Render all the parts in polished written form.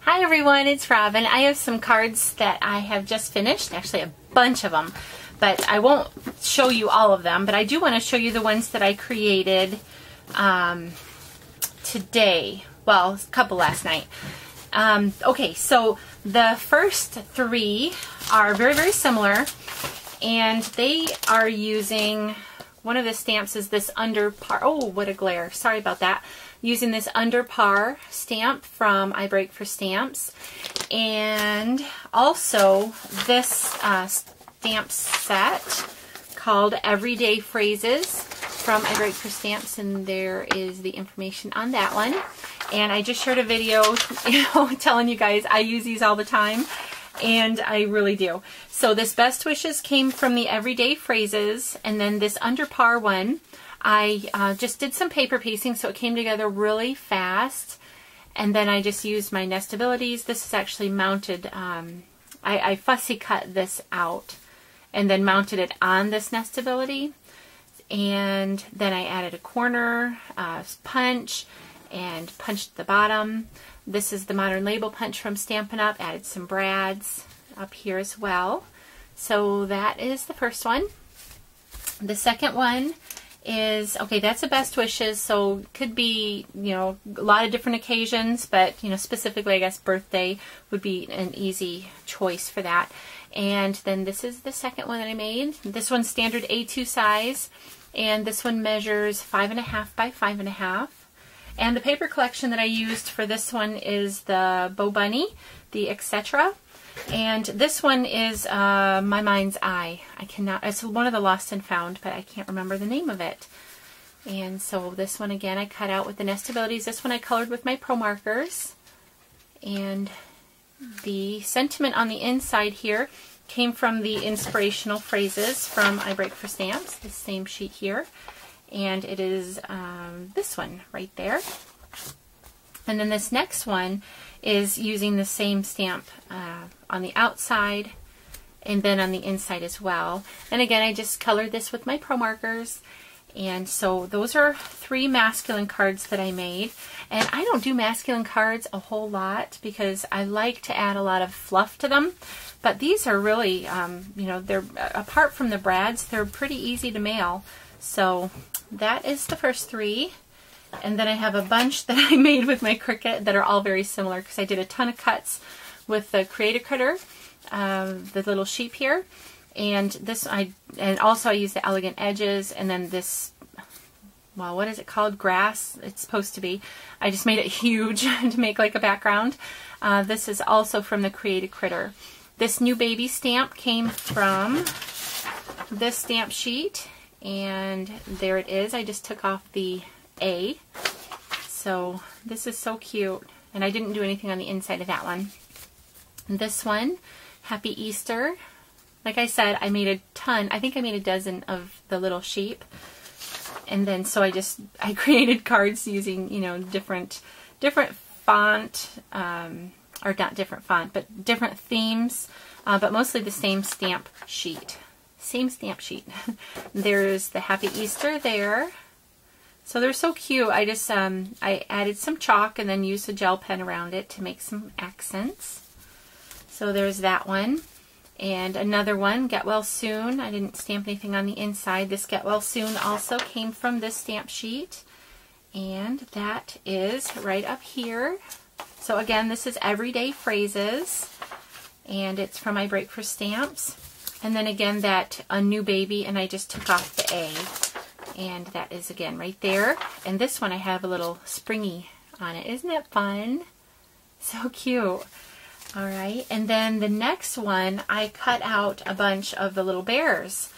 Hi everyone, it's Robin. I have some cards that I have just finished, actually a bunch of them, but I won't show you all of them, but I do want to show you the ones that I created today. Well, a couple last night. Okay, so the first three are very, very similar, and they are using, one of the stamps is this under par, oh what a glare, sorry about that, using this under par stamp from I Break for Stamps, and also this stamp set called Everyday Phrases from I Break for Stamps, and there is the information on that one. And I just shared a video, telling you guys I use these all the time, and I really do. So this Best Wishes came from the Everyday Phrases, and then this Under Par one, I just did some paper pasting, so it came together really fast. And then I just used my nestabilities. This is actually mounted, I fussy cut this out and then mounted it on this nestability. And then I added a corner punch and punched the bottom. This is the Modern Label Punch from Stampin' Up! Added some brads up here as well. So that is the first one. The second one is, okay, that's a Best Wishes, so could be, a lot of different occasions, but, specifically, I guess, birthday would be an easy choice for that. And then this is the second one that I made. This one's standard A2 size, and this one measures 5.5 by 5.5. And the paper collection that I used for this one is the Bo Bunny, the Etc. And this one is My Mind's Eye. It's one of the Lost and Found, but I can't remember the name of it. And so this one, again, I cut out with the nestabilities. This one I colored with my Pro Markers. And the sentiment on the inside here came from the Inspirational Phrases from I Break for Stamps, the same sheet here. And it is this one right there. And then this next one is using the same stamp on the outside and then on the inside as well. And again, I just colored this with my Pro Markers. And so those are three masculine cards that I made. And I don't do masculine cards a whole lot because I like to add a lot of fluff to them. But these are really, they're, apart from the brads, they're pretty easy to mail. So that is the first three. And then I have a bunch that I made with my Cricut that are all very similar because I did a ton of cuts with the Create a Critter, the little sheep here. And this, and also I used the Elegant Edges, and then this, well, what is it called? Grass, it's supposed to be. I just made it huge to make like a background. This is also from the Create a Critter. This New Baby stamp came from this stamp sheet, and there it is. I just took off the A. So this is so cute, and I didn't do anything on the inside of that one. And this one, Happy Easter. Like I said, I made a ton. I think I made a dozen of the little sheep. And then so I created cards using, different font, or not different font, but different themes, but mostly the same stamp sheet. Same stamp sheet. There's the Happy Easter there. So they're so cute. I just, I added some chalk and then used a gel pen around it to make some accents. So there's that one. And another one, Get Well Soon. I didn't stamp anything on the inside. This Get Well Soon also came from this stamp sheet. And that is right up here. So again, this is Everyday Phrases. And it's from I Break for Stamps. And then again, that A New Baby, and I just took off the A. And that is again right there. And this one I have a little springy on it. Isn't that fun? So cute. Alright, and then the next one, I cut out a bunch of the little bears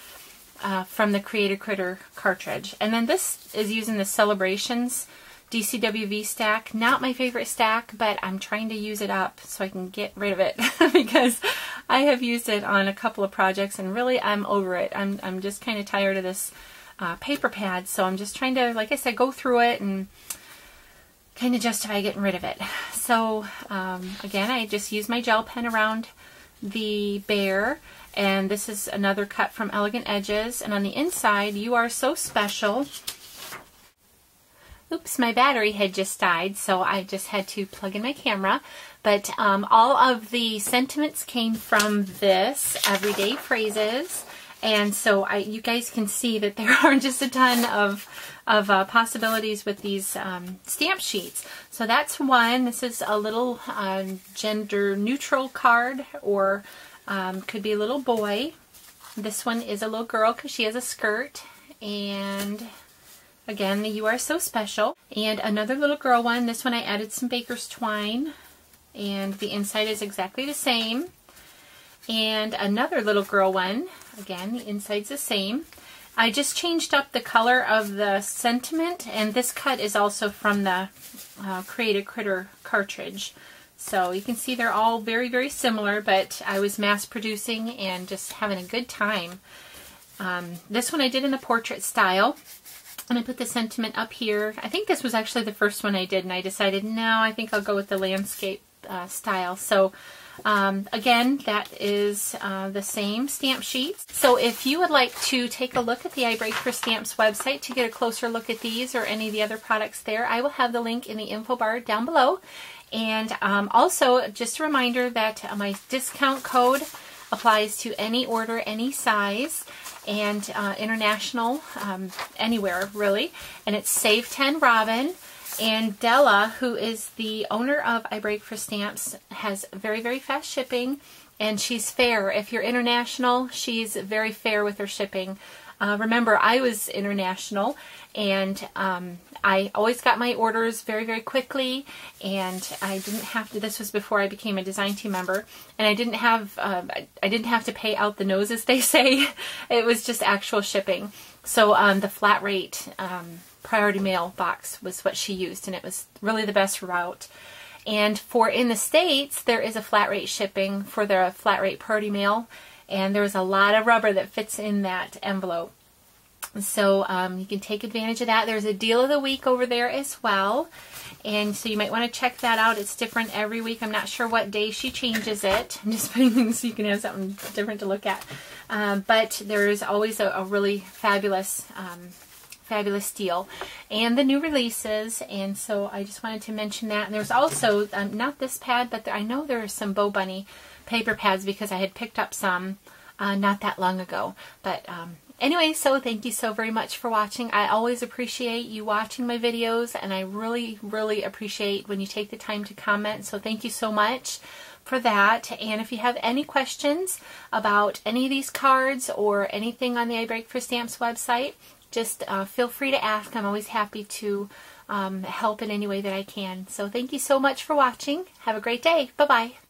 from the Create a Critter cartridge. And then this is using the Celebrations DCWV stack. Not my favorite stack, but I'm trying to use it up so I can get rid of it because I have used it on a couple of projects and really I'm over it. I'm just kind of tired of this paper pad, so I'm just trying to, like I said, go through it and kind of justify getting rid of it. So again, I just use my gel pen around the bear, and this is another cut from Elegant Edges, and on the inside, You Are So Special. Oops, my battery had just died, so I just had to plug in my camera. But all of the sentiments came from this, Everyday Phrases. And so you guys can see that there are just a ton of possibilities with these stamp sheets. So that's one. This is a little gender neutral card, or could be a little boy. This one is a little girl because she has a skirt. And again, the You Are So Special. And another little girl one. This one I added some baker's twine. And the inside is exactly the same. And another little girl one. Again, the inside's the same. I just changed up the color of the sentiment. And this cut is also from the Create a Critter cartridge. So you can see they're all very, very similar. But I was mass producing and just having a good time. This one I did in the portrait style. And I put the sentiment up here. I think this was actually the first one I did, and I decided, no, I think I'll go with the landscape style. So again, that is the same stamp sheets. So if you would like to take a look at the I Break for Stamps website to get a closer look at these or any of the other products there, I will have the link in the info bar down below. And also, just a reminder that my discount code applies to any order, any size, and international, anywhere really. And it's Save 10 Robin. And Della, who is the owner of I Break for Stamps, has very, very fast shipping, and she's fair. If you're international, she's very fair with her shipping. Remember, I was international, and I always got my orders very, very quickly, and I didn't have to. This was before I became a design team member, and I didn't have to pay out the nose, as they say. It was just actual shipping. So the flat rate priority mail box was what she used, and it was really the best route. And for in the States, there is a flat rate shipping for the flat rate priority mail, and there's a lot of rubber that fits in that envelope. So you can take advantage of that. There's a deal of the week over there as well, and so you might want to check that out. It's different every week. I'm not sure what day she changes it. I'm just putting things so you can have something different to look at. But there's always a really fabulous deal, and the new releases. And so I just wanted to mention that. And there's also not this pad, but I know there are some Bo Bunny paper pads because I had picked up some not that long ago. But anyway, so thank you so very much for watching. I always appreciate you watching my videos, and I really, really appreciate when you take the time to comment. So thank you so much for that. And if you have any questions about any of these cards or anything on the I Break for Stamps website, just feel free to ask. I'm always happy to help in any way that I can. So thank you so much for watching. Have a great day. Bye-bye.